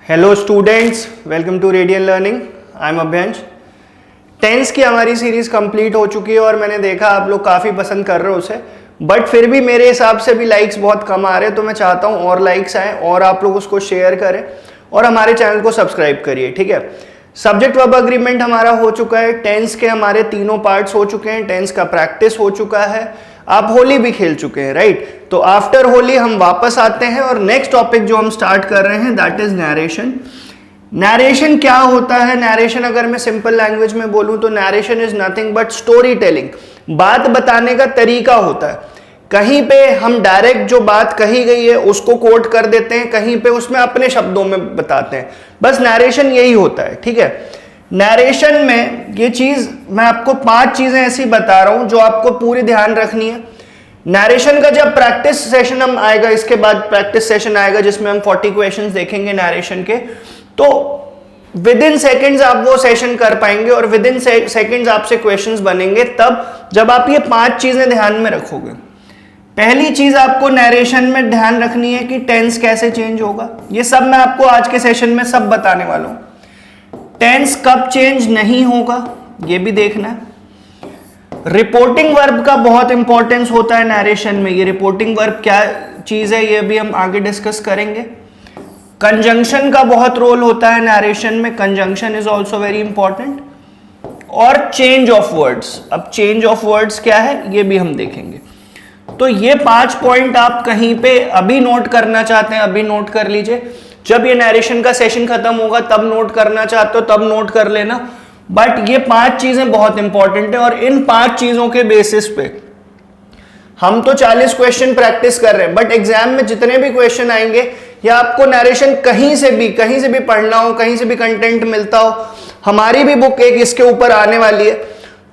Hello students, welcome to radian learning. I am Abhyansh. Tense की हमारी series complete हो चुकी है और मैंने देखा आप लोग काफ़ी पसंद कर रहे हो उसे, बट फिर भी मेरे हिसाब से भी लाइक्स बहुत कम आ रहे हैं, तो मैं चाहता हूँ और लाइक्स आए और आप लोग उसको शेयर करें और हमारे चैनल को सब्सक्राइब करिए, ठीक है। सब्जेक्ट वर्ब अग्रीमेंट हमारा हो चुका है, टेंस के हमारे तीनों पार्ट्स हो चुके हैं, टेंस का प्रैक्टिस हो चुका है, आप होली भी खेल चुके हैं, राइट। तो आफ्टर होली हम वापस आते हैं और नेक्स्ट टॉपिक जो हम स्टार्ट कर रहे हैं दैट इज नरेशन। नरेशन क्या होता है? नरेशन अगर मैं सिंपल लैंग्वेज में बोलूं तो narration is nothing but story telling. बात बताने का तरीका होता है। कहीं पे हम डायरेक्ट जो बात कही गई है उसको कोट कर देते हैं, कहीं पे उसमें अपने शब्दों में बताते हैं, बस नरेशन यही होता है, ठीक है। नरेशन में ये चीज मैं आपको 5 चीजें ऐसी बता रहा हूं जो आपको पूरी ध्यान रखनी है। नरेशन का जब प्रैक्टिस सेशन हम आएगा, इसके बाद प्रैक्टिस सेशन आएगा जिसमें हम 40 क्वेश्चंस देखेंगे नरेशन के, तो विद इन सेकेंड्स आप वो सेशन कर पाएंगे और विद इन सेकेंड्स आपसे क्वेश्चंस बनेंगे तब जब आप ये 5 चीजें ध्यान में रखोगे। पहली चीज आपको नरेशन में ध्यान रखनी है कि टेंस कैसे चेंज होगा। ये सब मैं आपको आज के सेशन में सब बताने वाला हूं। टेंस कब चेंज नहीं होगा ये भी देखना है। रिपोर्टिंग वर्ब का बहुत इंपॉर्टेंस होता है नरेशन में। ये रिपोर्टिंग वर्ब क्या चीज है ये भी हम आगे डिस्कस करेंगे। कंजंक्शन का बहुत रोल होता है नरेशन में, conjunction is also very important. और चेंज ऑफ वर्ड्स, अब चेंज ऑफ वर्ड्स क्या है ये भी हम देखेंगे। तो ये 5 पॉइंट आप कहीं पे अभी नोट करना चाहते हैं अभी नोट कर लीजिए, जब ये नरेशन का सेशन खत्म होगा तब नोट करना चाहते हो तब नोट कर लेना। बट ये 5 चीजें बहुत इंपॉर्टेंट है और इन 5 चीजों के बेसिस पे हम तो 40 क्वेश्चन प्रैक्टिस कर रहे हैं, बट एग्जाम में जितने भी क्वेश्चन आएंगे या आपको नरेशन कहीं से भी पढ़ना हो, कहीं से भी कंटेंट मिलता हो, हमारी भी बुक एक इसके ऊपर आने वाली है,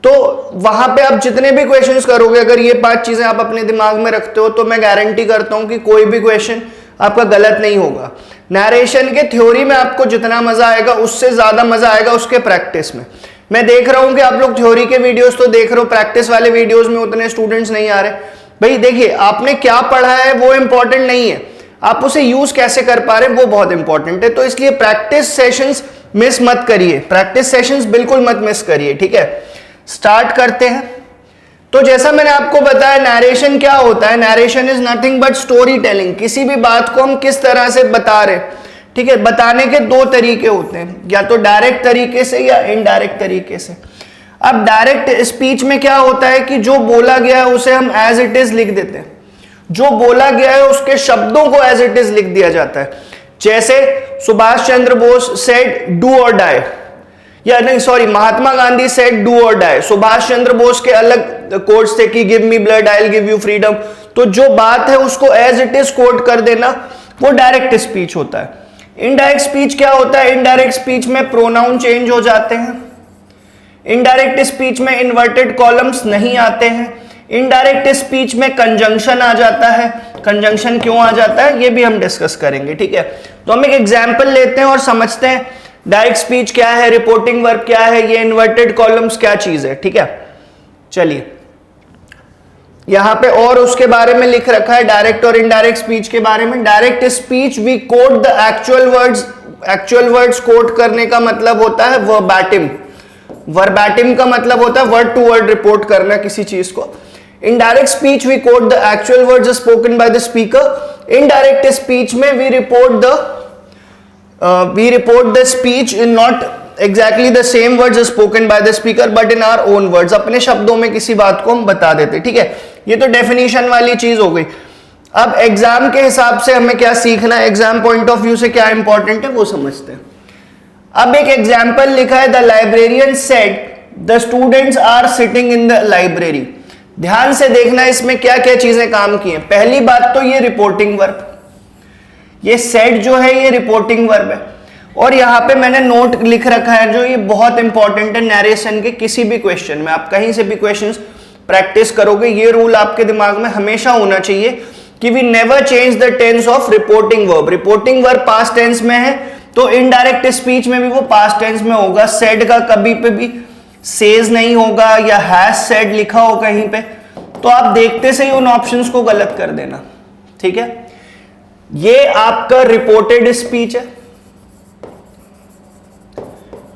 तो वहां पे आप जितने भी क्वेश्चंस करोगे अगर ये 5 चीजें आप अपने दिमाग में रखते हो तो मैं गारंटी करता हूं कि कोई भी क्वेश्चन आपका गलत नहीं होगा। नरेशन के थ्योरी में आपको जितना मजा आएगा उससे ज्यादा मजा आएगा उसके प्रैक्टिस में। मैं देख रहा हूं कि आप लोग थ्योरी के वीडियोस तो देख रहे हो, प्रैक्टिस वाले वीडियोस में उतने स्टूडेंट्स नहीं आ रहे। भाई देखिए, आपने क्या पढ़ा है वो इंपॉर्टेंट नहीं है, आप उसे यूज कैसे कर पा रहे हैं वो बहुत इंपॉर्टेंट है। तो इसलिए प्रैक्टिस सेशंस मिस मत करिए, प्रैक्टिस सेशंस बिल्कुल मत मिस करिए, ठीक है। स्टार्ट करते हैं। तो जैसा मैंने आपको बताया नरेशन क्या होता है, narration is nothing but story telling. किसी भी बात को हम किस तरह से बता रहे, ठीक है। बताने के 2 तरीके होते हैं, या तो डायरेक्ट तरीके से या इनडायरेक्ट तरीके से। अब डायरेक्ट स्पीच में क्या होता है कि जो बोला गया है उसे हम एज इट इज लिख देते हैं, जो बोला गया है उसके शब्दों को एज इट इज लिख दिया जाता है। जैसे सुभाष चंद्र बोस सेड डू और डाई, या नहीं sorry Mahatma Gandhi said do और डाई। सुभाष चंद्र बोस के अलग कोट्स थे कि give me blood I will give you freedom. तो जो बात है उसको एज इट इज कोट कर देना वो डायरेक्ट स्पीच होता है। इनडायरेक्ट स्पीच क्या होता है? इनडायरेक्ट स्पीच में प्रोनाउन चेंज हो जाते हैं, इनडायरेक्ट स्पीच में इन्वर्टेड कॉलम्स नहीं आते हैं, इनडायरेक्ट स्पीच में कंजंक्शन आ जाता है। कंजंक्शन क्यों आ जाता है ये भी हम डिस्कस करेंगे, ठीक है। तो हम एक एग्जांपल लेते हैं और समझते हैं डायरेक्ट स्पीच क्या है, रिपोर्टिंग वर्ब क्या है, ये इन्वर्टेड कॉलम्स क्या चीज है, ठीक है। चलिए यहां पे और उसके बारे में लिख रखा है डायरेक्ट और इनडायरेक्ट स्पीच के बारे में। Direct speech we quote the actual words. Actual words quote करने का मतलब होता है वर्बैटिम। वर्बैटिम का मतलब होता है वर्ड टू वर्ड रिपोर्ट करना किसी चीज को। Indirect speech we quote the actual words spoken by the speaker. Indirect speech में we report the speech in not exactly the same words spoken by the speaker but in our own words। अपने शब्दों में किसी बात को हम बता देते, ठीक है। ये तो डेफिनेशन वाली चीज हो गई। अब एग्जाम के हिसाब से हमें क्या सीखना है, एग्जाम पॉइंट ऑफ व्यू से क्या इंपॉर्टेंट है वो समझते हैं। अब एक एग्जाम्पल लिखा है, the librarian said the students are sitting in the library. ध्यान से देखना इसमें क्या क्या चीजें काम की हैं। पहली बात तो ये रिपोर्टिंग वर्ब, ये सेड जो है ये रिपोर्टिंग वर्ब है। और यहां पे मैंने नोट लिख रखा है जो ये बहुत इंपॉर्टेंट है नरेशन के किसी भी क्वेश्चन में। आप कहीं से भी क्वेश्चंस प्रैक्टिस करोगे ये रूल आपके दिमाग में हमेशा होना चाहिए कि we never change the tense of reporting verb. Reporting verb past tense में है तो इनडायरेक्ट स्पीच में भी वो पास्ट टेंस में होगा। सेड का कभी पे भी सेज नहीं होगा या हैज सेड लिखा हो कहीं पे, तो आप देखते से ही उन ऑप्शंस को गलत कर देना, ठीक है। ये आपका रिपोर्टेड स्पीच है,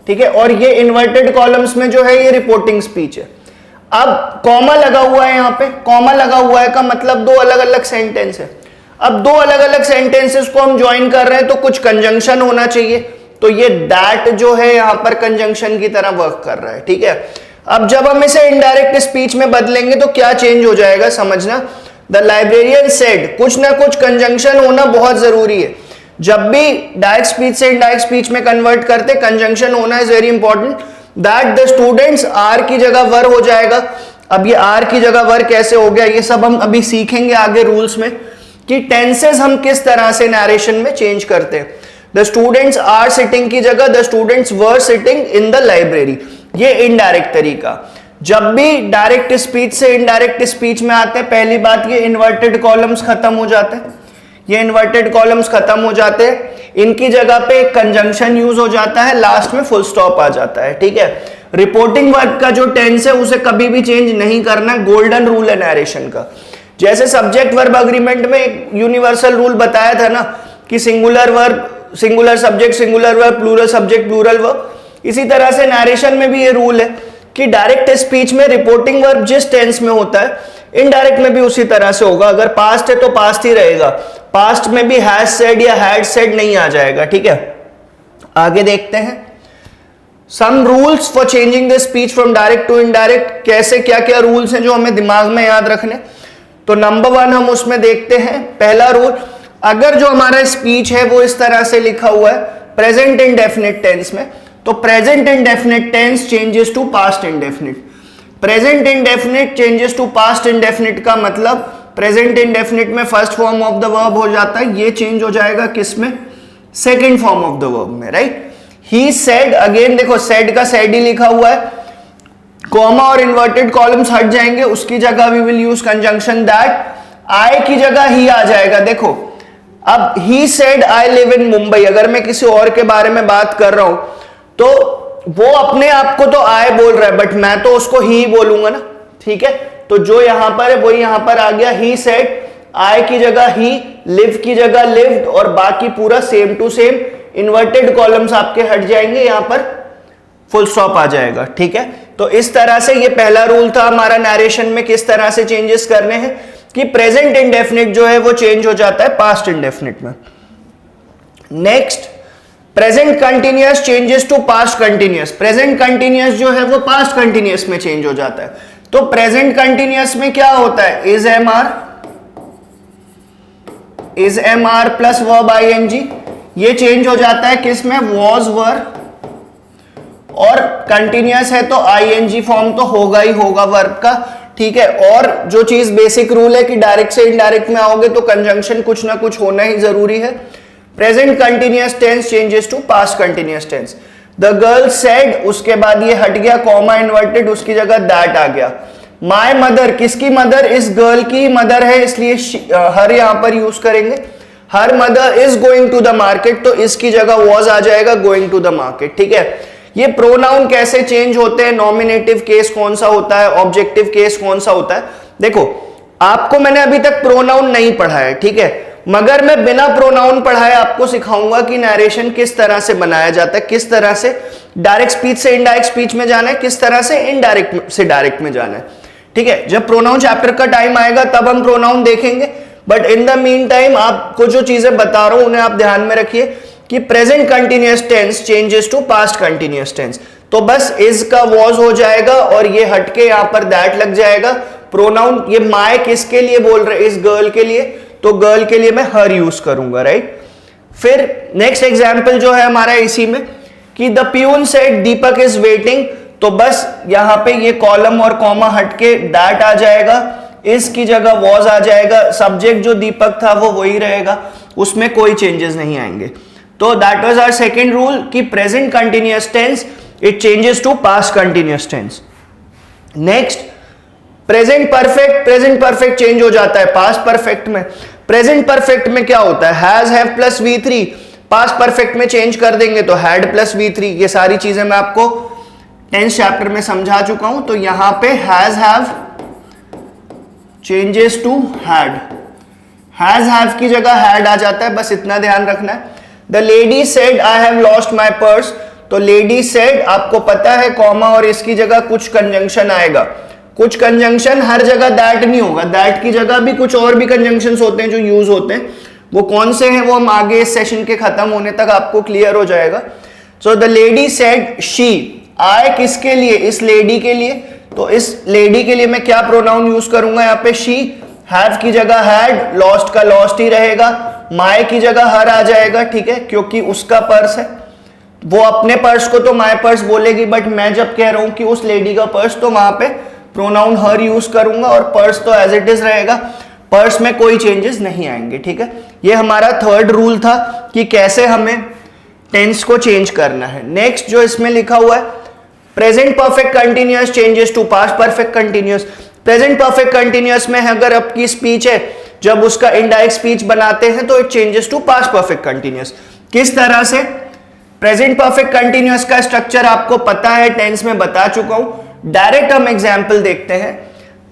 ठीक है, और ये इन्वर्टेड कॉलम्स में जो है ये रिपोर्टिंग स्पीच है। अब कॉमा लगा हुआ है, यहाँ पे कॉमा लगा हुआ है का मतलब दो अलग अलग सेंटेंस है। अब दो अलग अलग सेंटेंसेस को हम ज्वाइन कर रहे हैं तो कुछ कंजंक्शन होना चाहिए, तो ये दैट जो है यहाँ पर कंजंक्शन की तरह वर्क कर रहा है, ठीक है। अब जब हम इसे इनडायरेक्ट स्पीच में बदलेंगे तो क्या चेंज हो जाएगा समझना। द लाइब्रेरियन सेड, कुछ ना कुछ कंजंक्शन होना बहुत जरूरी है। जब भी डायरेक्ट स्पीच से इनडायरेक्ट स्पीच में कन्वर्ट करते कंजंक्शन होना is very important. That the students, are की जगह वर हो जाएगा। अब ये आर की जगह वर कैसे हो गया, ये सब हम अभी सीखेंगे आगे रूल्स में कि टेंसेस हम किस तरह से नरेशन में चेंज करते हैं। द स्टूडेंट्स आर सिटिंग की जगह the students were sitting in the library, ये इनडायरेक्ट तरीका। जब भी डायरेक्ट स्पीच से इनडायरेक्ट स्पीच में आते हैं, पहली बात ये इन्वर्टेड कॉलम्स खत्म हो जाते हैं, ये इन्वर्टेड कॉलम्स खत्म हो जाते हैं, इनकी जगह पे कंजंक्शन यूज हो जाता है, लास्ट में फुल स्टॉप आ जाता है, ठीक है। रिपोर्टिंग वर्ब का जो टेंस है उसे कभी भी चेंज नहीं करना, गोल्डन रूल है नरेशन का। जैसे सब्जेक्ट वर्ब अग्रीमेंट में एक यूनिवर्सल रूल बताया था ना कि singular verb singular subject singular verb, plural subject plural verb, इसी तरह से नरेशन में भी ये रूल है कि डायरेक्ट स्पीच में रिपोर्टिंग वर्ब जिस टेंस में होता है इनडायरेक्ट में भी उसी तरह से होगा। अगर पास्ट है तो पास्ट ही रहेगा, पास्ट में भी हैज सेड या हैड सेड नहीं आ जाएगा, ठीक है। आगे देखते हैं some rules for changing the speech from direct to indirect. कैसे क्या क्या रूल्स हैं जो हमें दिमाग में याद रखने। तो नंबर 1 हम उसमें देखते हैं, पहला रूल, अगर जो हमारा स्पीच है वो इस तरह से लिखा हुआ है प्रेजेंट इंडेफिनिट टेंस में, तो present indefinite tense changes to past indefinite. Present indefinite changes to past indefinite का मतलब प्रेजेंट इंडेफिनिट में first form of the verb हो जाता है, ये चेंज हो जाएगा किसमें, second form of the verb में, राइट। ही सेड, अगेन देखो सेड का सेड ही लिखा हुआ है, कॉमा और इन्वर्टेड कॉलम्स हट जाएंगे, उसकी जगह we will use conjunction that, I की जगह ही आ जाएगा। देखो अब he said I live in Mumbai, अगर मैं किसी और के बारे में बात कर रहा हूं तो वो अपने आप को तो आई बोल रहा है बट मैं तो उसको ही बोलूंगा ना, ठीक है। तो जो यहां पर है वही यहां पर आ गया, ही सेड, आई की जगह ही, लिव की जगह लिव्ड, और बाकी पूरा same to same, inverted commas आपके हट जाएंगे, यहां पर फुल स्टॉप आ जाएगा, ठीक है। तो इस तरह से ये पहला रूल था हमारा नरेशन में किस तरह से चेंजेस करने हैं कि प्रेजेंट इंडेफिनिट जो है वो चेंज हो जाता है पास्ट इंडेफिनिट में। Next, present continuous changes to past continuous. Present continuous जो है वो पास्ट कंटिन्यूअस में चेंज हो जाता है। तो प्रेजेंट कंटिन्यूअस में क्या होता है, is am are plus verb ING, ये चेंज हो जाता है किसमें, वॉज वर, और कंटिन्यूअस है तो आईएनजी फॉर्म तो होगा ही होगा वर्ब का, ठीक है। और जो चीज बेसिक रूल है कि डायरेक्ट से इनडायरेक्ट में आओगे तो कंजंक्शन कुछ ना कुछ होना ही जरूरी है। Present continuous tense changes to past continuous tense. The girl said, उसके बाद ये हट गया, कॉमा इन्वर्टेड, उसकी जगह दैट आ गया। माय मदर, किसकी मदर, इस गर्ल की मदर है इसलिए हर यहां पर यूज करेंगे। Her mother is going to the market, तो इसकी जगह वॉज आ जाएगा, गोइंग टू द मार्केट, ठीक है। ये प्रोनाउन कैसे चेंज होते हैं, नॉमिनेटिव केस कौन सा होता है, ऑब्जेक्टिव केस कौन सा होता है। देखो आपको मैंने अभी तक प्रोनाउन नहीं पढ़ा है, ठीक है, मगर मैं बिना प्रोनाउन पढ़ाए आपको सिखाऊंगा कि नरेशन किस तरह से बनाया जाता है, किस तरह से डायरेक्ट स्पीच से इनडायरेक्ट स्पीच में जाना है, किस तरह से इनडायरेक्ट से डायरेक्ट में जाना है, ठीक है। जब प्रोनाउन चैप्टर का टाइम आएगा तब हम प्रोनाउन देखेंगे, but in the mean time आपको जो चीजें बता रहा हूं उन्हें आप ध्यान में रखिए कि present continuous tense changes to past continuous tense. तो बस इज का वॉज हो जाएगा और ये हटके यहां पर दैट लग जाएगा। प्रोनाउन ये माय किसके लिए बोल रहे, इस गर्ल के लिए, तो गर्ल के लिए मैं हर यूज करूंगा, राइट। फिर नेक्स्ट एग्जाम्पल जो है हमारा इसी में कि the peon said Deepak is waiting, तो बस यहां पे ये कॉलम और कॉमा हटके दैट आ जाएगा, इसकी जगह वॉज आ जाएगा, सब्जेक्ट जो दीपक था वो वही रहेगा, उसमें कोई चेंजेस नहीं आएंगे। तो that was our second rule कि present continuous tense it changes to past continuous tense. Next, present perfect change हो जाता है पास्ट परफेक्ट में। प्रेजेंट परफेक्ट में क्या होता है, has have plus V3, past perfect में चेंज कर देंगे तो हैड प्लस V3। ये सारी चीजें मैं आपको 10th चैप्टर में समझा चुका हूं। तो यहां पे has have changes to had, has have की जगह हैड आ जाता है, बस इतना ध्यान रखना है। The lady said I have lost my purse, तो लेडी सेड आपको पता है कॉमा और इसकी जगह कुछ कंजंक्शन आएगा, कुछ कंजंक्शन हर जगह दैट नहीं होगा, दैट की जगह भी कुछ और भी कंजंक्शंस होते हैं जो यूज होते हैं, वो कौन से हैं वो हम आगे इस सेशन के खत्म होने तक आपको क्लियर हो जाएगा। So the lady said she, I किसके लिए, इस लेडी के लिए, तो इस लेडी के लिए मैं क्या प्रोनाउन यूज करूंगा यहाँ पे, शी, हैव की जगह हैड, लॉस्ट का लॉस्ट ही रहेगा, माय की जगह हर आ जाएगा, ठीक है, क्योंकि उसका पर्स है, वो अपने पर्स को तो माय पर्स बोलेगी, बट मैं जब कह रहा हूं कि उस लेडी का पर्स तो वहां पे प्रोनाउन हर यूज करूंगा और पर्स तो एज इट इज रहेगा, पर्स में कोई चेंजेस नहीं आएंगे, ठीक है। ये हमारा थर्ड रूल था कि कैसे हमें टेंस को चेंज करना है। नेक्स्ट जो इसमें लिखा हुआ है, present perfect continuous changes to past perfect continuous. Present perfect continuous में अगर आपकी स्पीच है, जब उसका इनडायरेक्ट स्पीच बनाते हैं तो it changes to past perfect continuous. किस तरह से, प्रेजेंट परफेक्ट कंटिन्यूअस का स्ट्रक्चर आपको पता है, टेंस में बता चुका हूं, डायरेक्ट हम एग्जांपल देखते हैं।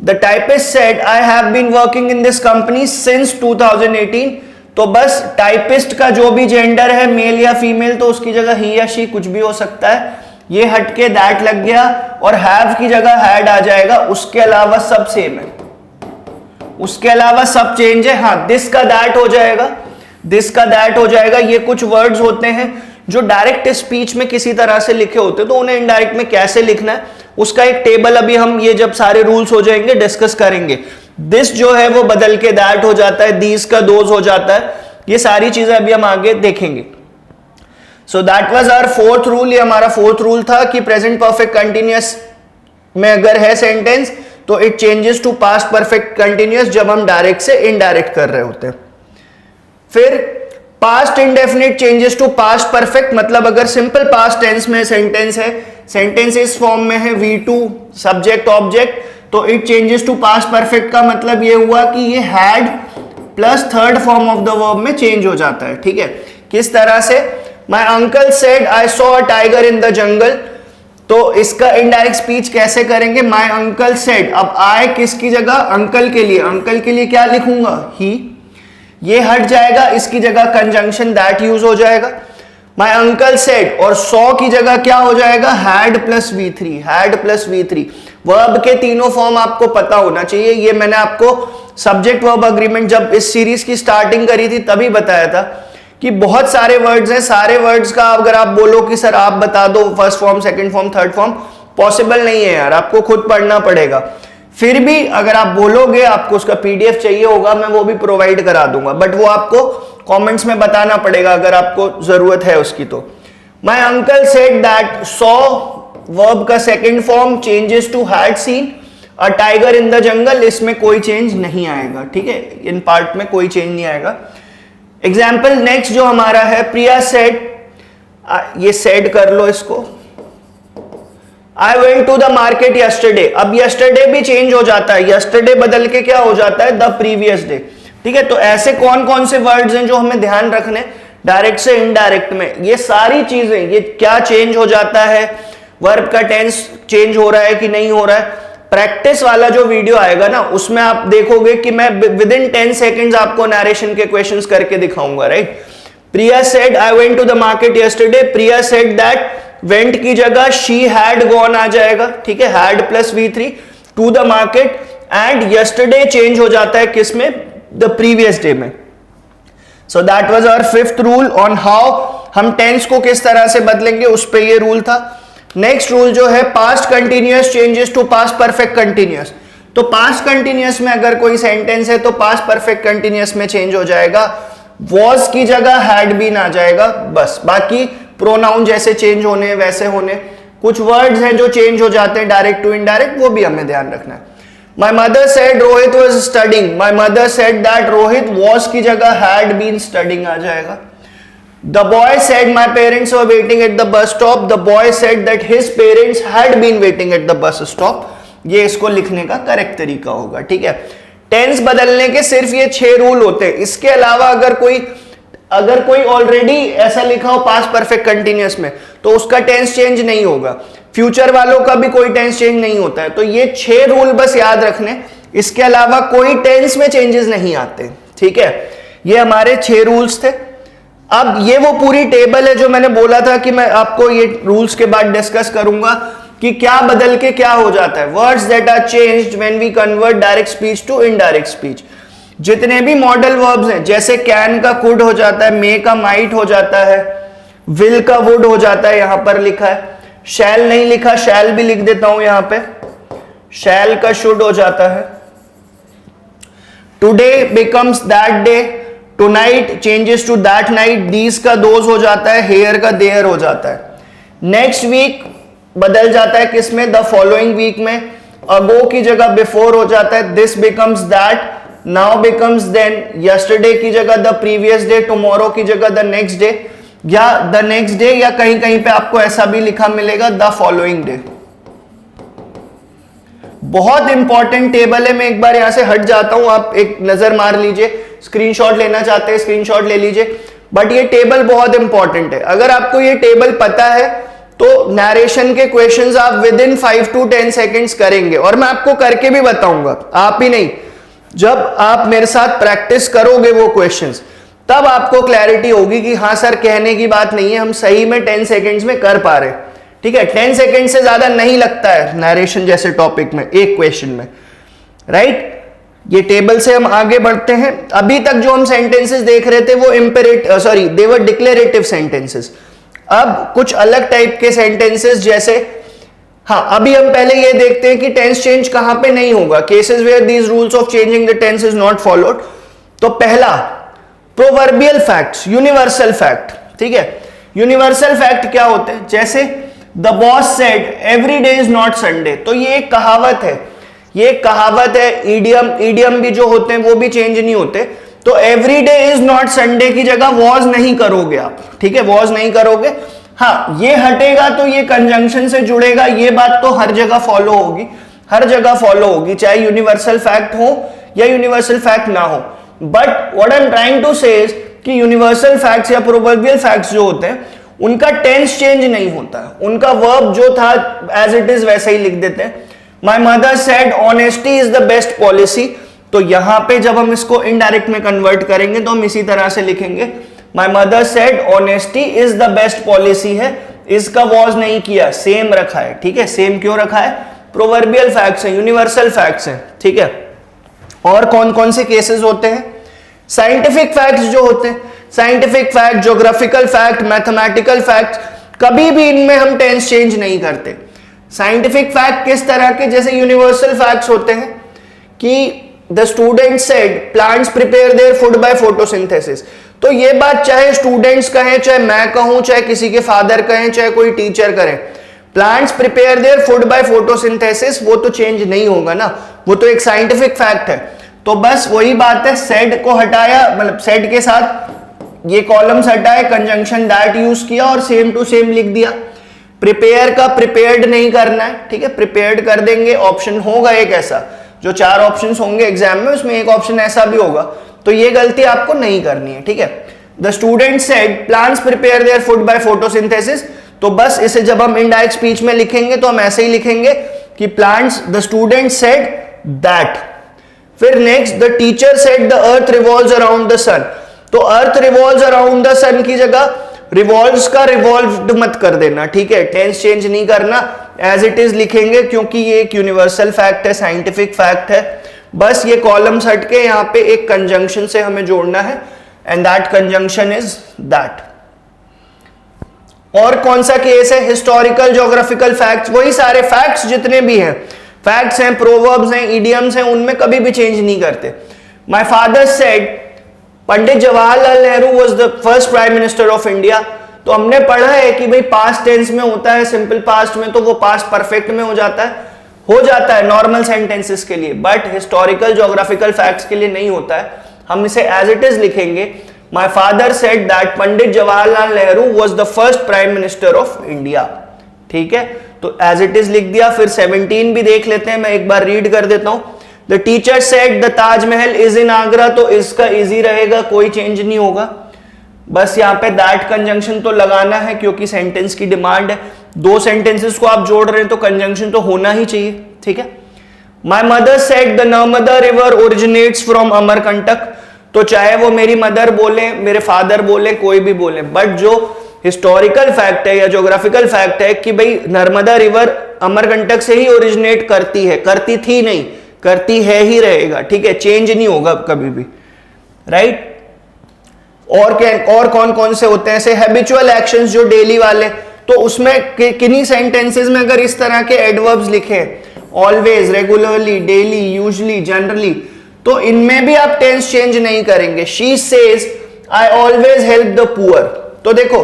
The typist said I have been working in this company since 2018, तो बस टाइपिस्ट का जो भी जेंडर है, मेल या फीमेल, तो उसकी जगह ही या शी कुछ भी हो सकता है, ये हटके दैट लग गया और हैव की जगह हैड आ जाएगा, उसके अलावा सब सेम है, उसके अलावा सब चेंज है। हाँ, दिस का दैट हो जाएगा, दिस का दैट हो जाएगा। ये कुछ वर्ड्स होते हैं जो डायरेक्ट स्पीच में किसी तरह से लिखे होते हैं, तो उन्हें इनडायरेक्ट में कैसे लिखना है उसका एक टेबल अभी हम, ये जब सारे रूल्स हो जाएंगे डिस्कस करेंगे। दिस जो है वो बदल के दैट हो जाता है, दीज का दोज हो जाता है, ये सारी चीजें अभी हम आगे देखेंगे। So that was our fourth rule, ये हमारा फोर्थ रूल था कि प्रेजेंट परफेक्ट कंटिन्यूअस में अगर है सेंटेंस तो it changes to past perfect continuous जब हम डायरेक्ट से इनडायरेक्ट कर रहे होते हैं। फिर past indefinite changes to past perfect, मतलब अगर सिंपल पास्ट टेंस में सेंटेंस है, सेंटेंस इस फॉर्म में है V2 सब्जेक्ट ऑब्जेक्ट, तो it changes to past perfect का मतलब ये हुआ कि ये had plus third form of the verb में चेंज हो जाता है, ठीक है। किस तरह से, my uncle said I saw a tiger in the jungle, तो इसका इनडायरेक्ट स्पीच कैसे करेंगे, माय अंकल सेड, अब आई किसकी जगह, अंकल के लिए, अंकल के लिए क्या लिखूंगा, ही, ये हट जाएगा, इसकी जगह कंजंक्शन दैट यूज हो जाएगा, माय अंकल सेड, और सॉ की जगह क्या हो जाएगा, had plus V3, had plus V3। Verb के तीनों फॉर्म आपको पता होना चाहिए, ये मैंने आपको सब्जेक्ट वर्ब अग्रीमेंट जब इस सीरीज की स्टार्टिंग करी थी तभी बताया था कि बहुत सारे वर्ड्स हैं, सारे वर्ड्स का अगर आप बोलो कि सर आप बता दो first form, second form, third form, possible नहीं है यार, आपको खुद पढ़ना पड़ेगा। फिर भी अगर आप बोलोगे, आपको उसका PDF चाहिए होगा, मैं वो भी प्रोवाइड करा दूंगा, बट वो आपको कमेंट्स में बताना पड़ेगा अगर आपको जरूरत है उसकी। तो my uncle said that saw, verb का second form changes to had seen a tiger in the jungle, इसमें कोई चेंज नहीं आएगा, ठीक है, इन पार्ट में कोई चेंज नहीं आएगा। एग्जाम्पल नेक्स्ट जो हमारा है, प्रिया सेड, ये सेड कर लो इसको, I went to the market yesterday, अब यस्टरडे भी चेंज हो जाता है, यस्टरडे बदल के क्या हो जाता है, द प्रीवियस डे, ठीक है। तो ऐसे कौन कौन से वर्ड्स हैं जो हमें ध्यान रखने डायरेक्ट से इनडायरेक्ट में, ये सारी चीजें, ये क्या चेंज हो जाता है, वर्ब का टेंस चेंज हो रहा है कि नहीं हो रहा है। प्रैक्टिस वाला जो वीडियो आएगा ना, उसमें आप देखोगे कि मैं विद इन 10 सेकेंड्स आपको नरेशन के क्वेश्चंस करके दिखाऊंगा, right. Priya said I went to the market yesterday, Priya said that, went की जगह शी हैड गॉन आ जाएगा, ठीक है, had plus V3 to the market, and yesterday change हो जाता है किसमें, द प्रीवियस डे में। So that was our fifth rule on how हम टेंस को किस तरह से बदलेंगे, उस पे ये रूल था। नेक्स्ट रूल जो है, past continuous changes to past perfect continuous, तो पास्ट कंटिन्यूअस में अगर कोई सेंटेंस है तो पास्ट परफेक्ट कंटिन्यूअस में चेंज हो जाएगा, वॉज की जगह हैड बीन आ जाएगा, बस। बाकी प्रोनाउन जैसे चेंज होने वैसे होने, कुछ वर्ड्स हैं जो चेंज हो जाते हैं डायरेक्ट टू इनडायरेक्ट, वो भी हमें ध्यान रखना है। My mother said Rohit was studying, my mother said that Rohit was की जगह हैड बीन स्टडिंग आ जाएगा। The boy said my parents were waiting at the bus stop, the boy said that his parents had been waiting at the bus stop, ये इसको लिखने का correct तरीका होगा, ठीक है। टेंस बदलने के सिर्फ ये 6 रूल होते हैं, इसके अलावा अगर कोई ऑलरेडी ऐसा लिखा हो पास्ट परफेक्ट कंटिन्यूअस में तो उसका टेंस चेंज नहीं होगा, फ्यूचर वालों का भी कोई टेंस चेंज नहीं होता है। तो ये 6 रूल बस याद रखने, इसके अलावा कोई टेंस में चेंजेस नहीं आते, ठीक है। ये हमारे 6 रूल्स थे। अब ये वो पूरी टेबल है जो मैंने बोला था कि मैं आपको ये रूल्स के बाद डिस्कस करूंगा कि क्या बदल के क्या हो जाता है। Words that are changed when we convert direct speech to indirect speech, जितने भी मॉडल वर्ब्स हैं, जैसे कैन का कुड हो जाता है, मे का माइट हो जाता है, विल का वुड हो जाता है, यहां पर लिखा है। शैल नहीं लिखा, शैल भी लिख देता हूं यहां पे, शैल का शुड हो जाता है। Today becomes that day, tonight changes to that night, these का दोज हो जाता है, हेयर का देयर हो जाता है। नेक्स्ट वीक बदल जाता है किसमें, द फॉलोइंग वीक में, अगो की जगह बिफोर हो जाता है, this becomes that, now becomes then, yesterday की जगह द प्रीवियस डे, टुमारो की जगह द नेक्स्ट डे, या द नेक्स्ट डे, या कहीं कहीं पे आपको ऐसा भी लिखा मिलेगा द फॉलोइंग डे। बहुत इंपॉर्टेंट टेबल है, मैं एक बार यहां से हट जाता हूं, आप एक नजर मार लीजिए, स्क्रीनशॉट लेना चाहते हैं स्क्रीनशॉट ले लीजिए, बट ये टेबल बहुत इंपॉर्टेंट है। अगर आपको ये टेबल पता है तो नैरेशन के क्वेश्चंस आप विद इन 5 to 10 सेकेंड्स करेंगे, और मैं आपको करके भी बताऊंगा, आप ही नहीं, जब आप मेरे साथ प्रैक्टिस करोगे वो क्वेश्चंस, तब आपको क्लैरिटी होगी कि हाँ सर कहने की बात नहीं है, हम सही में 10 सेकेंड्स में कर पा रहे हैं। ठीक है, 10 सेकेंड से ज्यादा नहीं लगता है नैरेशन जैसे टॉपिक में, एक क्वेश्चन में, राइट। ये टेबल से हम आगे बढ़ते हैं। अभी तक जो हम सेंटेंसेस देख रहे थे वो इम्पेरेटिव, सॉरी दे वर डिक्लेरेटिव सेंटेंसेस। अब कुछ अलग टाइप के सेंटेंसेस, जैसे हाँ, अभी हम पहले ये देखते हैं कि टेंस चेंज कहां पे नहीं होगा, cases where these rules of changing the tense is not followed. तो पहला, प्रोवर्बियल फैक्ट्स, यूनिवर्सल फैक्ट। ठीक है, यूनिवर्सल फैक्ट क्या होते हैं, जैसे the boss said every day is not Sunday, तो ये एक कहावत है, ये एक कहावत है। ईडियम, ईडियम भी जो होते हैं वो भी चेंज नहीं होते। तो every day is not Sunday की जगह वॉज नहीं करोगे आप, ठीक है, वॉज नहीं करोगे। हाँ, ये हटेगा तो ये कंजंक्शन से जुड़ेगा, ये बात तो हर जगह फॉलो होगी, हर जगह फॉलो होगी, चाहे यूनिवर्सल फैक्ट हो या यूनिवर्सल फैक्ट ना हो। But what I am trying to say is कि यूनिवर्सल फैक्ट्स या प्रोवर्बियल फैक्ट्स जो होते हैं उनका टेंस चेंज नहीं होता है, उनका वर्ब जो था एज इट इज वैसे ही लिख देते हैं। My mother said honesty is the best policy, तो यहां पे जब हम इसको इनडायरेक्ट में कन्वर्ट करेंगे तो हम इसी तरह से लिखेंगे, my mother said honesty is the best policy है, इसका वॉज नहीं किया, सेम रखा है। ठीक है, सेम क्यों रखा है, प्रोवर्बियल फैक्ट्स है, यूनिवर्सल फैक्ट्स हैं। ठीक है, और कौन कौन से केसेस होते हैं, साइंटिफिक फैक्ट्स जो होते हैं, scientific fact, geographical fact, mathematical fact, कभी भी इनमें हम टेंस चेंज नहीं करते। साइंटिफिक फैक्ट किस तरह के, जैसे यूनिवर्सल फैक्ट्स होते हैं कि the student said plants prepare their food by photosynthesis, तो ये बात चाहे स्टूडेंट्स कहें, चाहे मैं कहूं, चाहे किसी के फादर कहें, चाहे कोई टीचर करें, plants prepare their food by photosynthesis, वो तो चेंज नहीं होगा ना, वो तो एक साइंटिफिक फैक्ट है। तो बस वही बात है, सेड को हटाया, मतलब सेड के साथ ये कॉलम्स हटाए, कंजंक्शन दैट यूज किया और सेम टू सेम लिख दिया। प्रिपेयर का प्रिपेयर्ड नहीं करना है, ठीक है, प्रिपेयर्ड कर देंगे। ऑप्शन होगा एक ऐसा, जो 4 ऑप्शंस होंगे एग्जाम में, उसमें एक ऑप्शन ऐसा भी होगा, तो ये गलती आपको नहीं करनी है। ठीक है, the student said plants prepare their food by photosynthesis, तो बस इसे जब हम इनडायरेक्ट स्पीच में लिखेंगे तो हम ऐसे ही लिखेंगे कि plants, the student said that. फिर next, the teacher said the earth revolves around the sun, तो earth revolves around the sun की जगह रिवॉल्व्स का रिवॉल्व्ड मत कर देना। ठीक है, टेंस चेंज नहीं करना, एज इट इज लिखेंगे, क्योंकि ये एक यूनिवर्सल फैक्ट है, साइंटिफिक फैक्ट है। बस ये कॉलम्स हटके यहाँ पे एक कंजंक्शन से हमें जोड़ना है, and that conjunction is that. और कौन सा केस है, हिस्टोरिकल, ज्योग्राफिकल फैक्ट्स, वही सारे फैक्ट्स जितने भी हैं, फैक्ट्स हैं, प्रोवर्ब्स हैं, इडियम्स हैं, उनमें कभी भी चेंज नहीं करते। My father said Pandit Jawaharlal Nehru was the first prime minister of India, तो हमने पढ़ा है कि भाई पास्ट टेंस में होता है, सिंपल पास्ट में तो वो पास्ट परफेक्ट में हो जाता है नॉर्मल सेंटेंसेस के लिए, बट हिस्टोरिकल ज्योग्राफिकल फैक्ट्स के लिए नहीं होता है। हम इसे एज इट इज लिखेंगे, my father said that Pandit Jawaharlal Nehru was the first prime minister of India. ठीक है, तो एज इट इज लिख दिया। फिर 17 भी देख लेते हैं, मैं एक बार रीड कर देता हूं। The teacher said the Taj Mahal is in Agra, तो इसका इजी रहेगा, कोई चेंज नहीं होगा। बस यहाँ पे दैट कंजंक्शन तो लगाना है क्योंकि सेंटेंस की डिमांड है, 2 सेंटेंसेस को आप जोड़ रहे हैं तो कंजंक्शन तो होना ही चाहिए। ठीक है, my mother said the Narmada river originates from Amarkantak, तो चाहे वो मेरी मदर बोले, मेरे फादर बोले, कोई भी बोले, बट जो हिस्टोरिकल फैक्ट है या ज्योग्राफिकल फैक्ट है कि भाई नर्मदा रिवर अमरकंटक से ही ओरिजिनेट करती है, करती थी नहीं, करती है ही रहेगा, ठीक है, चेंज नहीं होगा कभी भी, राइट। और कौन कौन से होते हैं ऐसे हैबिचुअल एक्शंस जो डेली वाले, तो उसमें किन्हीं सेंटेंसेस में अगर इस तरह के एडवर्ब्स लिखे, always, regularly, daily, usually, generally, तो इनमें भी आप टेंस चेंज नहीं करेंगे। She says I always help the poor, तो देखो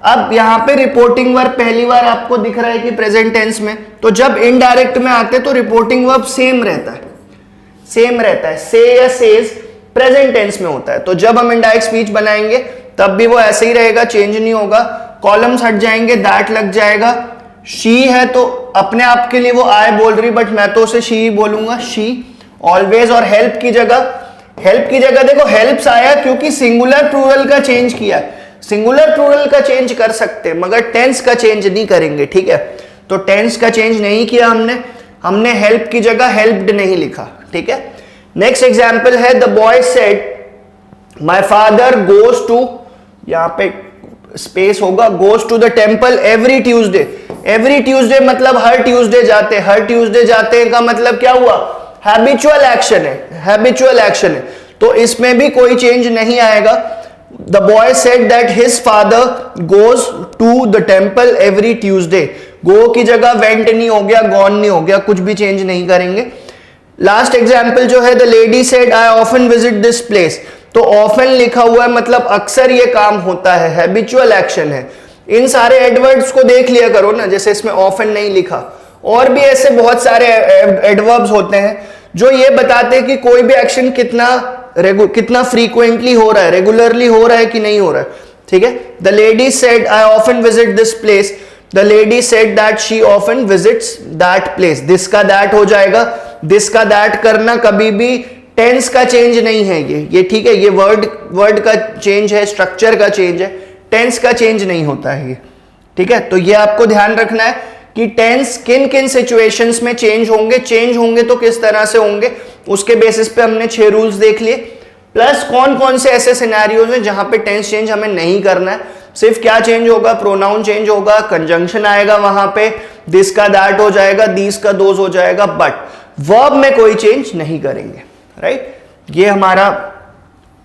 अब यहां पे रिपोर्टिंग वर्ब पहली बार आपको दिख रहा है कि प्रेजेंट टेंस में, तो जब इनडायरेक्ट में आते तो रिपोर्टिंग वर्ब सेम रहता है, सेम रहता है, से या सेज प्रेजेंट टेंस में होता है। तो जब हम इनडायरेक्ट स्पीच बनाएंगे तब भी वो ऐसे ही रहेगा, चेंज नहीं होगा, कॉलम्स हट जाएंगे, दैट लग जाएगा। शी है तो अपने आप के लिए वो आई बोल रही, बट मैं तो उसे शी बोलूंगा, शी ऑलवेज। और हेल्प की जगह देखो हेल्प्स आया क्योंकि सिंगुलर प्लूरल का चेंज किया है, सिंगुलर प्लूरल का चेंज कर सकते हैं मगर टेंस का चेंज नहीं करेंगे, ठीक है। तो टेंस का चेंज नहीं किया हमने हेल्प की जगह हेल्प्ड नहीं लिखा, ठीक है। नेक्स्ट एग्जांपल है the boy said my father goes to, यहां पे स्पेस होगा, goes to the temple every Tuesday. Every Tuesday मतलब हर ट्यूसडे जाते हैं, हर ट्यूसडे जाते हैं का मतलब क्या हुआ, हैबिचुअल एक्शन है, हैबिचुअल एक्शन है, तो इसमें भी कोई चेंज नहीं आएगा। The boy said that his father goes to the temple every Tuesday, go की जगह वेंट नहीं हो गया, गॉन नहीं हो गया, कुछ भी चेंज नहीं करेंगे। लास्ट एग्जाम्पल जो है the lady said I often visit this place, तो ऑफन लिखा हुआ है मतलब अक्सर ये काम होता है, हैबिचुअल एक्शन है। इन सारे एडवर्ब्स को देख लिया करो ना, जैसे इसमें ऑफन नहीं लिखा, और भी ऐसे बहुत सारे एडवर्ब्स होते हैं जो ये बताते हैं कि कोई भी एक्शन कितना फ्रीक्वेंटली हो रहा है, रेगुलरली हो रहा है कि नहीं हो रहा है, ठीक है। The lady said I often visit this place, the lady said that she often visits that place, this का दैट हो जाएगा, दिस का दैट करना कभी भी टेंस का चेंज नहीं है ये ठीक है, ये वर्ड का चेंज है, स्ट्रक्चर का चेंज है, टेंस का चेंज नहीं होता है ये, ठीक है। तो ये आपको ध्यान रखना है कि टेंस किन किन सिचुएशंस में चेंज होंगे तो किस तरह से होंगे, उसके बेसिस पे हमने 6 रूल्स देख लिए, प्लस कौन कौन से ऐसे सिनेरियोज हैं जहां पे टेंस चेंज हमें नहीं करना है, सिर्फ क्या चेंज होगा, प्रोनाउन चेंज होगा, कंजंक्शन आएगा वहां पे, दिस का दैट हो जाएगा, दीस का दोज हो जाएगा, बट वर्ब में कोई चेंज नहीं करेंगे, राइट। ये हमारा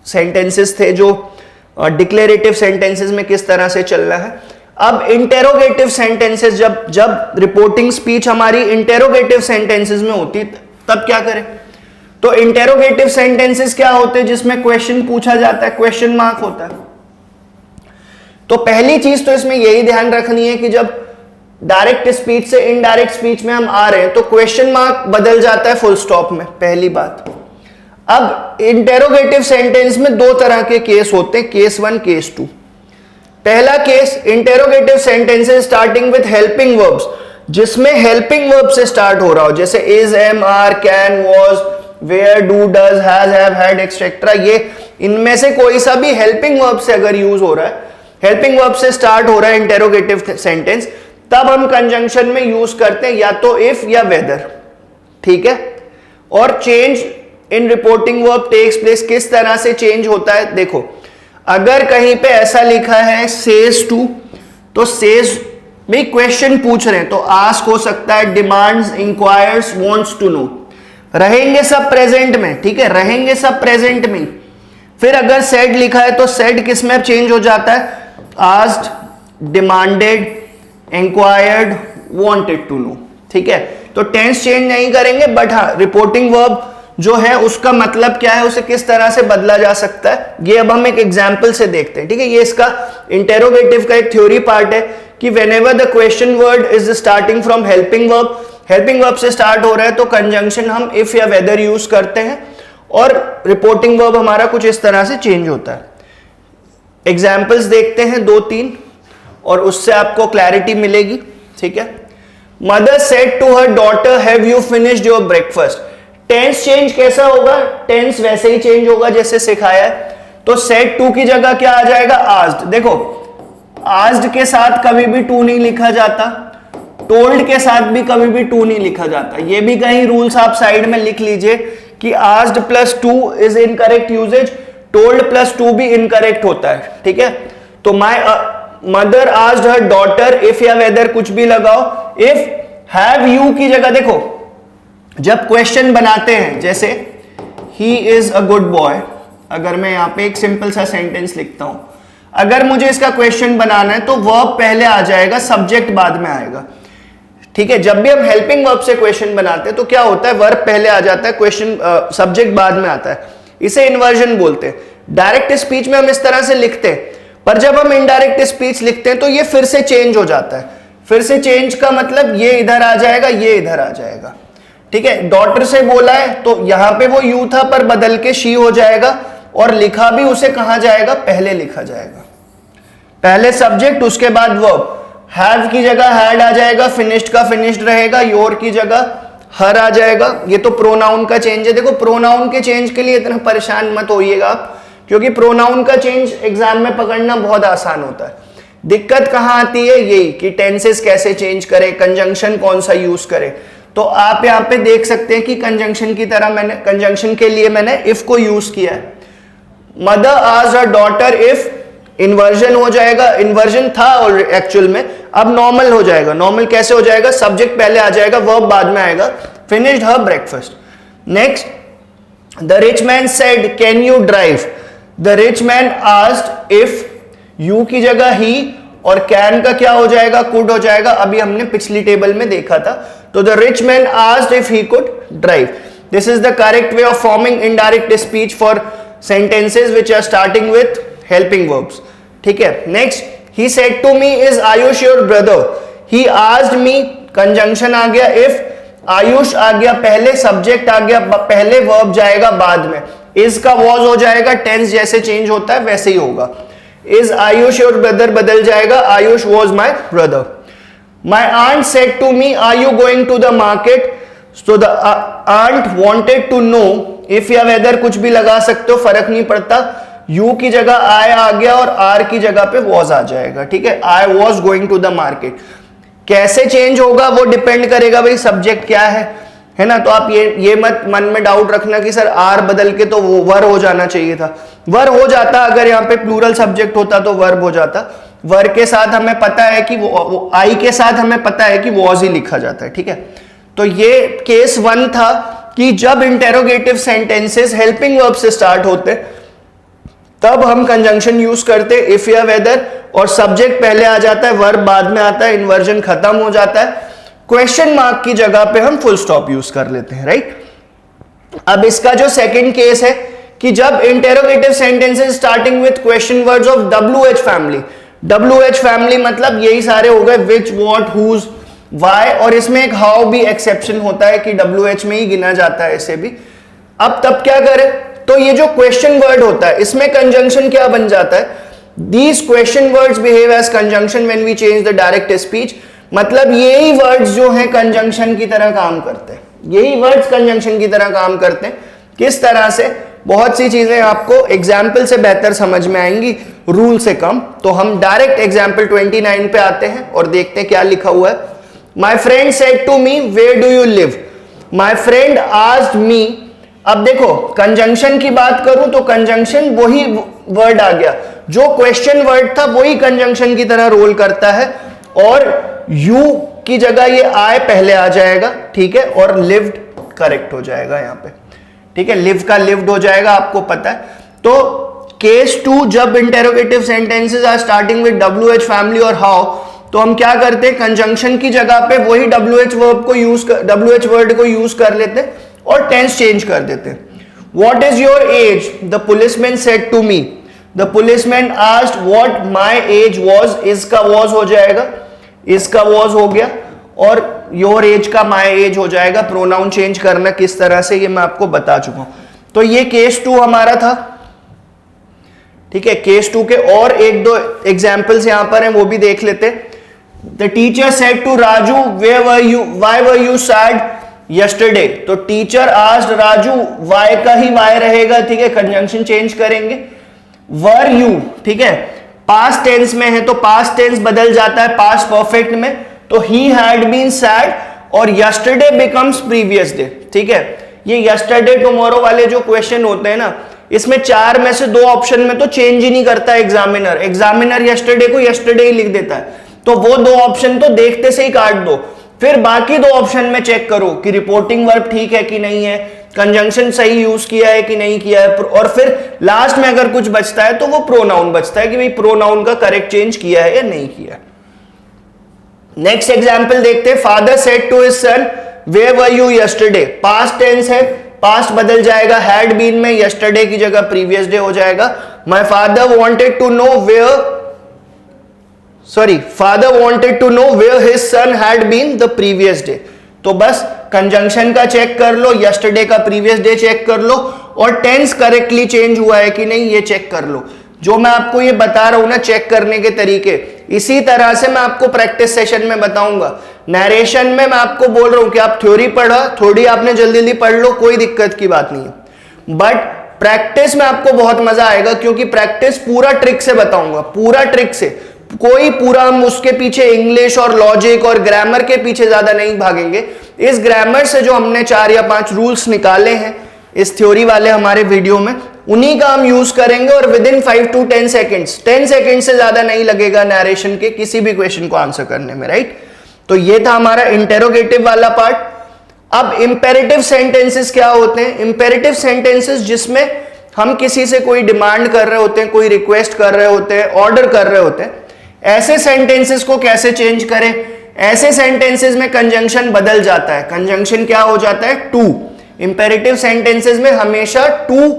सेंटेंसेस थे जो डिक्लेरेटिव सेंटेंसेस में किस तरह से चलना है। अब इंटेरोगेटिव सेंटेंसेस, जब रिपोर्टिंग स्पीच हमारी इंटेरोगेटिव सेंटेंसेस में होती तब क्या करें। तो इंटेरोगेटिव सेंटेंसेस क्या होते हैं, जिसमें क्वेश्चन पूछा जाता है, क्वेश्चन मार्क होता है। तो पहली चीज तो इसमें यही ध्यान रखनी है कि जब डायरेक्ट स्पीच से इनडायरेक्ट स्पीच में हम आ रहे हैं तो क्वेश्चन मार्क बदल जाता है फुल स्टॉप में, पहली बात। अब इंटेरोगेटिव सेंटेंस में 2 तरह के केस होते हैं, केस 1, केस 2। पहला case interrogative sentences starting with helping verbs, जिसमें हेल्पिंग वर्ब से स्टार्ट हो रहा हो, जैसे is, am, are, can, was, were, do, does, has, have, had, etcetera, ये इनमें से कोई सा भी हेल्पिंग वर्ब से अगर यूज हो रहा है, हेल्पिंग वर्ब से स्टार्ट हो रहा है इंटेरोगेटिव सेंटेंस, तब हम कंजंक्शन में यूज करते हैं या तो इफ या वेदर, ठीक है। और change in reporting verb takes place, किस तरह से चेंज होता है, देखो अगर कहीं पे ऐसा लिखा है सेज टू, तो सेज भी क्वेश्चन पूछ रहे हैं तो आस्क हो सकता है, demands, inquires, wants to know, रहेंगे सब प्रेजेंट में, ठीक है, रहेंगे सब प्रेजेंट में। फिर अगर सेड लिखा है तो सेड किस में चेंज हो जाता है, asked, demanded, inquired, wanted to know, ठीक है। तो टेंस चेंज नहीं करेंगे, बट हाँ रिपोर्टिंग वर्ब जो है उसका मतलब क्या है, उसे किस तरह से बदला जा सकता है, ये अब हम एक एग्जांपल से देखते हैं, ठीक है। ये इसका इंटेरोगेटिव का एक थ्योरी पार्ट है कि whenever the question word is starting from helping verb से स्टार्ट हो रहा है तो कंजंक्शन हम इफ या वेदर यूज करते हैं, और रिपोर्टिंग वर्ब हमारा कुछ इस तरह से चेंज होता है। एग्जाम्पल्स देखते हैं 2-3 और उससे आपको क्लैरिटी मिलेगी, ठीक है। Mother said to her daughter have you finished your breakfast, tense चेंज कैसा होगा, टेंस वैसे ही चेंज होगा जैसे सिखाया है। तो सेड टू की जगह क्या आ जाएगा, आस्क्ड। देखो आस्क्ड के साथ कभी भी टू नहीं लिखा जाता, टोल्ड के साथ भी कभी भी टू नहीं लिखा जाता, ये भी कहीं रूल्स आप साइड में लिख लीजिए कि asked plus to is incorrect usage, told plus to भी इनकरेक्ट होता है, ठीक है। तो my mother asked her daughter if या वेदर कुछ भी लगाओ। इफ हैव यू की जगह देखो, जब क्वेश्चन बनाते हैं जैसे he is a good boy, अगर मैं यहां पे एक सिंपल सा सेंटेंस लिखता हूं, अगर मुझे इसका क्वेश्चन बनाना है तो वर्ब पहले आ जाएगा, सब्जेक्ट बाद में आएगा, ठीक है। जब भी हम हेल्पिंग वर्ब से क्वेश्चन बनाते हैं तो क्या होता है, वर्ब पहले आ जाता है, क्वेश्चन सब्जेक्ट बाद में आता है। इसे इन्वर्जन बोलते हैं। डायरेक्ट स्पीच में हम इस तरह से लिखते हैं, पर जब हम इनडायरेक्ट स्पीच लिखते हैं तो ये फिर से चेंज हो जाता है। फिर से चेंज का मतलब ये इधर आ जाएगा, ये इधर आ जाएगा, ठीक है। डॉटर से बोला है तो यहां पे वो यू था पर बदल के शी हो जाएगा, और लिखा भी उसे कहा जाएगा, पहले लिखा जाएगा। पहले सब्जेक्ट उसके बाद वर्ब। हैव की जगह हैड आ जाएगा, फिनिश्ड का फिनिश्ड रहेगा, योर की जगह हर आ जाएगा। ये तो प्रोनाउन का चेंज है। देखो प्रोनाउन के चेंज के लिए इतना परेशान मत होइएगा आप, क्योंकि प्रोनाउन का चेंज एग्जाम में पकड़ना बहुत आसान होता है। दिक्कत कहां आती है, यही कि टेंसेस कैसे चेंज करें, कंजंक्शन कौन सा यूज करें। तो आप यहां पे देख सकते हैं कि कंजंक्शन की तरह मैंने कंजंक्शन के लिए मैंने इफ को यूज किया है। Mother asked her daughter if, inversion हो जाएगा, इन्वर्जन था और एक्चुअल में, अब नॉर्मल हो जाएगा। नॉर्मल कैसे हो जाएगा, सब्जेक्ट पहले आ जाएगा, वर्ब बाद में आएगा। Finished her breakfast. Next, the rich man said can you drive. The rich man asked if, you की जगह ही, और कैन का क्या हो जाएगा, कुड हो जाएगा। अभी हमने पिछली टेबल में देखा था। तो the rich man asked if he could drive. This is the correct way of forming indirect speech for sentences which are starting with helping verbs, ठीक है। नेक्स्ट, he said to me is Ayush your brother। he asked me, conjunction आ गया, if Ayush आ गया पहले, subject आ गया पहले, verb जाएगा बाद में। is का was हो जाएगा, टेंस जैसे चेंज होता है वैसे ही होगा। is आयुष your brother बदल जाएगा, Ayush was my brother। my aunt said to me are you going to the market। so the aunt wanted to know, if या वेदर कुछ भी लगा सकते हो, फर्क नहीं पड़ता। यू की जगह आई आ गया और आर की जगह पे वॉज आ जाएगा, ठीक है। I was going to the market. कैसे चेंज होगा वो डिपेंड करेगा भाई सब्जेक्ट क्या है ना। तो आप ये मत मन में डाउट रखना कि सर आर बदल के तो वो वर हो जाना चाहिए था। वर हो जाता, अगर यहाँ पे प्लूरल सब्जेक्ट होता तो वर्ब हो जाता। वर के साथ हमें पता है कि वो आई के साथ हमें पता है कि वॉज ही लिखा जाता है, ठीक है। तो ये केस 1 था कि जब इंटेरोगेटिव सेंटेंसेस हेल्पिंग वर्ब से स्टार्ट होते तब हम कंजंक्शन यूज करते इफ या वेदर, और सब्जेक्ट पहले आ जाता है, वर्ब बाद में आता है, इन्वर्जन खत्म हो जाता है। क्वेश्चन मार्क की जगह पे हम फुल स्टॉप यूज कर लेते हैं, राइट। अब इसका जो सेकंड केस है कि जब interrogative sentences starting with question words of WH family. WH family मतलब यही सारे हो गए, विच, व्हाट, हुज, वाई, और इसमें एक हाउ भी एक्सेप्शन होता है कि WH में ही गिना जाता है इसे भी। अब तब क्या करें, तो ये जो क्वेश्चन वर्ड होता है इसमें कंजंक्शन क्या बन जाता है, these question words behave as conjunction when we change the direct speech. मतलब यही वर्ड्स जो हैं कंजंक्शन की तरह काम करते हैं, यही वर्ड्स कंजंक्शन की तरह काम करते हैं। किस तरह से, बहुत सी चीजें आपको एग्जाम्पल से बेहतर समझ में आएंगी, रूल से कम। तो हम डायरेक्ट एग्जाम्पल 29 पे आते हैं और देखते हैं क्या लिखा हुआ है। My friend said to me, where do you live? My friend asked me। अब देखो कंजंक्शन की बात करूं तो कंजंक्शन वही वर्ड आ गया, जो क्वेश्चन वर्ड था वही कंजंक्शन की तरह रोल करता है, और you की जगह ये I पहले आ जाएगा, ठीक है, और lived करेक्ट हो जाएगा यहाँ पे, ठीक है। live का lived हो जाएगा, आपको पता है। तो केस 2, जब interrogative sentences are starting with WH family और हाउ, तो हम क्या करते हैं, कंजंक्शन की जगह पे वही WH वर्ड को यूज कर लेते हैं और टेंस चेंज कर देते हैं। What is your age, the policeman said to me. The policeman asked what my age was. इसका वाज हो जाएगा, इसका वाज हो गया, और योर एज का माय एज हो जाएगा। प्रोनाउन चेंज करना किस तरह से ये मैं आपको बता चुका हूं। तो ये केस 2 हमारा था, ठीक है। केस 2 के और एक दो एग्जाम्पल्स यहां पर हैं, वो भी देख लेते हैं। The teacher said to Raju, where were you? Why were you sad yesterday? तो टीचर asked राजू, why का ही why रहेगा, ठीक है, कंजंक्शन चेंज करेंगे। Were you, ठीक है, पास्ट टेंस में है तो पास्ट टेंस बदल जाता है पास्ट परफेक्ट में, तो he had been sad, और yesterday becomes previous day, ठीक है। ये yesterday tomorrow वाले जो क्वेश्चन होते हैं ना, इसमें 4 में से 2 ऑप्शन में तो चेंज ही नहीं करता एग्जामिनर। एग्जामिनर यस्टरडे को यस्टरडे ही लिख देता है, तो वो 2 ऑप्शन तो देखते से ही काट दो। फिर बाकी 2 ऑप्शन में चेक करो कि रिपोर्टिंग वर्ब ठीक है कि नहीं है, कंजंक्शन सही यूज किया है कि नहीं किया है, और फिर लास्ट में अगर कुछ बचता है तो वो प्रोनाउन बचता है कि भाई प्रोनाउन का करेक्ट चेंज किया है या नहीं किया है। नेक्स्ट एग्जांपल देखते हैं। Father said to his son where were you yesterday. Past tense है, पास्ट बदल जाएगा, हैड बीन में यस्टरडे की जगह प्रीवियस डे हो जाएगा। My father wanted to know where his son had been the previous day. तो बस कंजंक्शन का चेक कर लो, यस्टरडे का प्रीवियस डे चेक कर लो, और टेंस करेक्टली चेंज हुआ है कि नहीं ये चेक कर लो। जो मैं आपको ये बता रहा हूं ना चेक करने के तरीके, इसी तरह से मैं आपको प्रैक्टिस सेशन में बताऊंगा। नरेशन में मैं आपको बोल रहा हूं कि आप थ्योरी पढ़ा, थोड़ी आपने जल्दी जल्दी पढ़ लो, कोई दिक्कत की बात नहीं है, बट प्रैक्टिस में आपको बहुत मजा आएगा, क्योंकि प्रैक्टिस पूरा ट्रिक से बताऊंगा, पूरा ट्रिक से। कोई पूरा हम उसके पीछे इंग्लिश और लॉजिक और ग्रामर के पीछे ज्यादा नहीं भागेंगे। इस ग्रामर से जो हमने 4 या 5 रूल्स निकाले हैं इस थ्योरी वाले हमारे वीडियो में, उन्हीं का हम यूज करेंगे, और with in 5 to 10 seconds, 10 second से ज्यादा नहीं लगेगा नरेशन के किसी भी क्वेश्चन को आंसर करने में, राइट। तो ये था हमारा इंटेरोगेटिव वाला पार्ट। अब इंपेरेटिव सेंटेंसेस क्या होते हैं? इंपेरेटिव सेंटेंसेस जिसमें हम किसी से कोई डिमांड कर रहे होते हैं, कोई रिक्वेस्ट कर रहे होते हैं, ऑर्डर कर रहे होते हैं, ऐसे सेंटेंसेस को कैसे चेंज करें? ऐसे सेंटेंसेस में कंजंक्शन बदल जाता है। कंजंक्शन क्या हो जाता है? टू। इंपेरेटिव सेंटेंसेस में हमेशा टू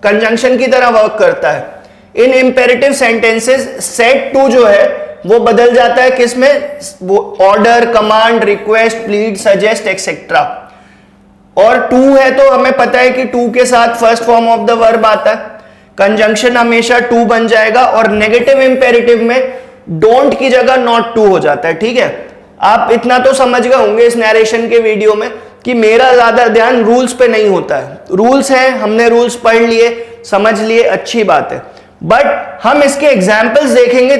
कंजंक्शन की तरह वर्क करता है। इन इंपेरेटिव सेंटेंसेस सेड टू जो है वो बदल जाता है किसमें? Order, command, request, plead, suggest etcetera. और टू है तो हमें पता है कि टू के साथ first form of the verb आता है, कंजंक्शन हमेशा टू बन जाएगा। और नेगेटिव इंपेरेटिव में डोंट की जगह नॉट टू हो जाता है, ठीक है। आप इतना तो समझ गए होंगे इस नरेशन के वीडियो में कि मेरा ज्यादा ध्यान रूल्स पे नहीं होता है। रूल्स हैं, हमने रूल्स पढ़ लिए, समझ लिए, अच्छी बात है, बट हम इसके एग्जाम्पल्स देखेंगे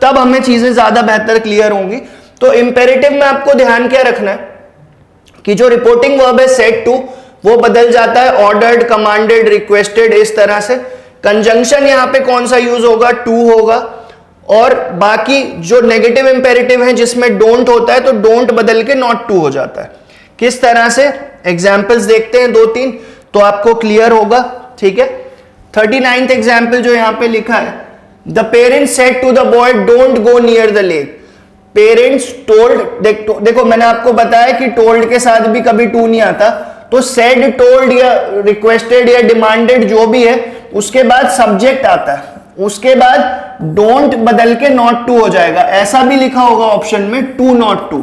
तब हमें चीजें ज्यादा बेहतर क्लियर होंगी। तो इंपेरेटिव में आपको ध्यान क्या रखना है कि जो रिपोर्टिंग वर्ब है सेड टू, वो बदल जाता है ऑर्डर्ड, कमांडेड, रिक्वेस्टेड, इस तरह से। कंजंक्शन यहां पे कौन सा यूज होगा? टू होगा। और बाकी जो नेगेटिव इंपेरेटिव है जिसमें डोंट होता है, तो डोंट बदल के नॉट टू हो जाता है। किस तरह से? एग्जाम्पल्स देखते हैं 2-3 तो आपको क्लियर होगा, ठीक है। 39th एग्जाम्पल जो यहां पे लिखा है, the parents said to the boy don't go near the lake. Parents told, देखो मैंने आपको बताया कि टोल्ड के साथ भी कभी टू नहीं आता, तो सेड, टोल्ड या रिक्वेस्टेड या डिमांडेड जो भी है, उसके बाद सब्जेक्ट आता है, उसके बाद डोंट बदल के नॉट टू हो जाएगा। ऐसा भी लिखा होगा ऑप्शन में, टू नॉट टू,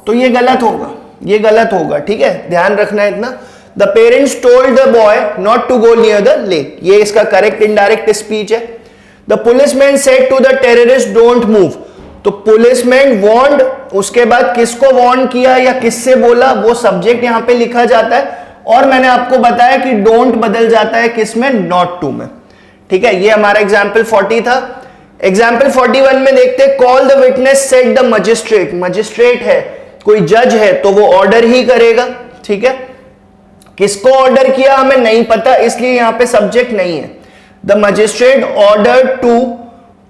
तो ये गलत होगा, ये गलत होगा, ठीक है, ध्यान रखना है इतना। The parents told the boy not to go near the lake, ये इसका करेक्ट इनडायरेक्ट स्पीच है। The policeman said to the terrorist don't move, तो पुलिसमैन वार्नड, उसके बाद किसको वार्न किया या किससे बोला, वो सब्जेक्ट यहां पे लिखा जाता है। और मैंने आपको बताया कि डोंट बदल जाता है किसमें? नॉट टू में, ठीक है। ये हमारा एग्जाम्पल 40 था। एग्जाम्पल 41 में देखते हैं, call the witness said the magistrate. Magistrate है, कोई जज है, तो वो ऑर्डर ही करेगा, ठीक है। किसको ऑर्डर किया हमें नहीं पता, इसलिए यहां पे सब्जेक्ट नहीं है। The magistrate order to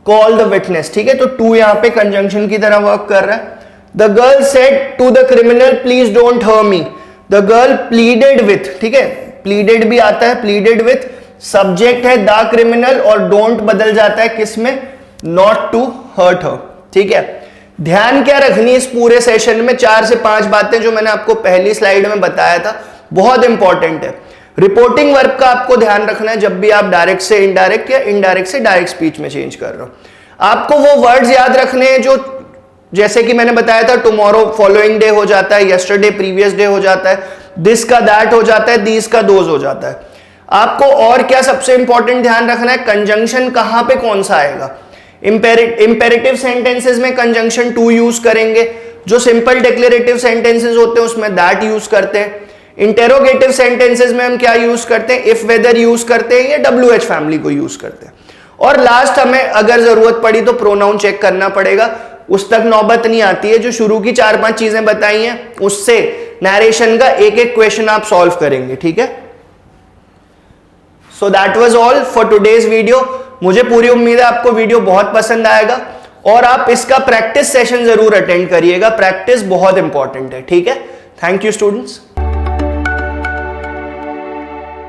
call the witness, ठीक है, तो टू यहां पे कंजंक्शन की तरह वर्क कर रहा है। The girl said to the criminal please don't hurt me. The girl pleaded with, ठीक है, प्लीडेड भी आता है, प्लीडेड विथ सब्जेक्ट है द क्रिमिनल, और डोंट बदल जाता है किसमें? नॉट टू हर्ट हर, ठीक है। ध्यान क्या रखनी इस पूरे सेशन में? 4 से 5 बातें जो मैंने आपको पहली स्लाइड में बताया था, बहुत इंपॉर्टेंट है। रिपोर्टिंग वर्ब का आपको ध्यान रखना है जब भी आप डायरेक्ट से इनडायरेक्ट या इनडायरेक्ट से डायरेक्ट स्पीच में चेंज कर रहे हो। आपको वो वर्ड्स याद रखने हैं जो, जैसे कि मैंने बताया था, टुमारो फॉलोइंग डे हो जाता है, यस्टरडे प्रीवियस डे हो जाता है, दिस का दैट हो जाता है, दीस का दोज हो जाता है। आपको और क्या सबसे इंपॉर्टेंट ध्यान रखना है? कंजंक्शन कहां पे कौन सा आएगा। इंपेरेटिव सेंटेंसेस में कंजंक्शन टू यूज करेंगे, जो सिंपल डिक्लेरेटिव सेंटेंसेस होते हैं उसमें दैट यूज करते हैं। इंटेरोगेटिव सेंटेंसेस में हम क्या यूज करते हैं? इफ वेदर यूज करते हैं या WH फैमिली को यूज करते हैं। और लास्ट हमें अगर जरूरत पड़ी तो प्रोनाउन चेक करना पड़ेगा, उस तक नौबत नहीं आती है। जो शुरू की 4-5 चीजें बताई हैं उससे नरेशन का एक एक क्वेश्चन आप सॉल्व करेंगे, ठीक है। सो that was all for today's video. मुझे पूरी उम्मीद है आपको वीडियो बहुत पसंद आएगा और आप इसका प्रैक्टिस सेशन जरूर अटेंड करिएगा। प्रैक्टिस बहुत इंपॉर्टेंट है, ठीक है। Thank you students.